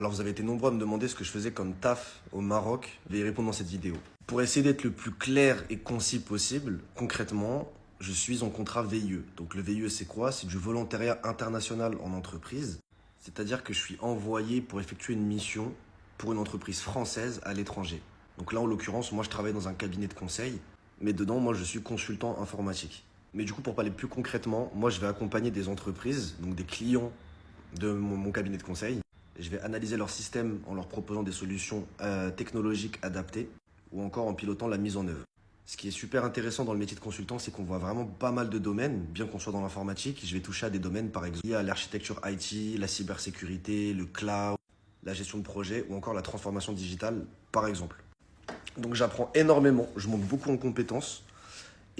Alors vous avez été nombreux à me demander ce que je faisais comme taf au Maroc, je vais y répondre dans cette vidéo. Pour essayer d'être le plus clair et concis possible, concrètement, je suis en contrat VIE. Donc le VIE c'est quoi? C'est du volontariat international en entreprise. C'est-à-dire que je suis envoyé pour effectuer une mission pour une entreprise française à l'étranger. Donc là en l'occurrence, moi je travaille dans un cabinet de conseil, mais dedans moi je suis consultant informatique. Mais du coup pour parler plus concrètement, moi je vais accompagner des entreprises, donc des clients de mon cabinet de conseil. Je vais analyser leur système en leur proposant des solutions technologiques adaptées ou encore en pilotant la mise en œuvre. Ce qui est super intéressant dans le métier de consultant, c'est qu'on voit vraiment pas mal de domaines, bien qu'on soit dans l'informatique. Je vais toucher à des domaines, par exemple, liés à l'architecture IT, la cybersécurité, le cloud, la gestion de projet ou encore la transformation digitale, par exemple. Donc j'apprends énormément, je monte beaucoup en compétences.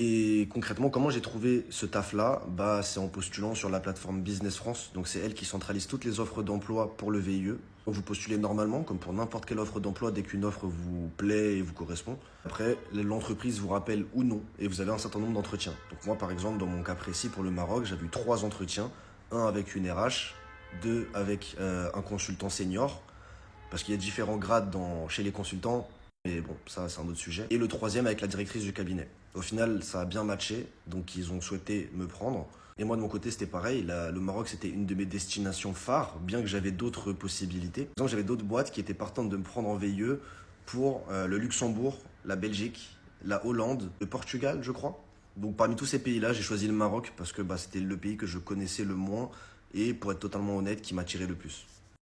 Et concrètement, comment j'ai trouvé ce taf-là? Bah, c'est en postulant sur la plateforme Business France. Donc, c'est elle qui centralise toutes les offres d'emploi pour le VIE. Donc, vous postulez normalement, comme pour n'importe quelle offre d'emploi, dès qu'une offre vous plaît et vous correspond. Après, l'entreprise vous rappelle ou non, et vous avez un certain nombre d'entretiens. Donc, moi, par exemple, dans mon cas précis pour le Maroc, j'avais eu 3 entretiens. Un avec une RH, deux avec un consultant senior, parce qu'il y a différents grades chez les consultants. Mais bon, ça c'est un autre sujet. Et le troisième avec la directrice du cabinet. Au final, ça a bien matché, donc ils ont souhaité me prendre. Et moi de mon côté, c'était pareil. Le Maroc, c'était une de mes destinations phares, bien que j'avais d'autres possibilités. Par exemple, j'avais d'autres boîtes qui étaient partantes de me prendre en VIE pour le Luxembourg, la Belgique, la Hollande, le Portugal, je crois. Donc parmi tous ces pays-là, j'ai choisi le Maroc parce que bah, c'était le pays que je connaissais le moins et pour être totalement honnête, qui m'attirait le plus.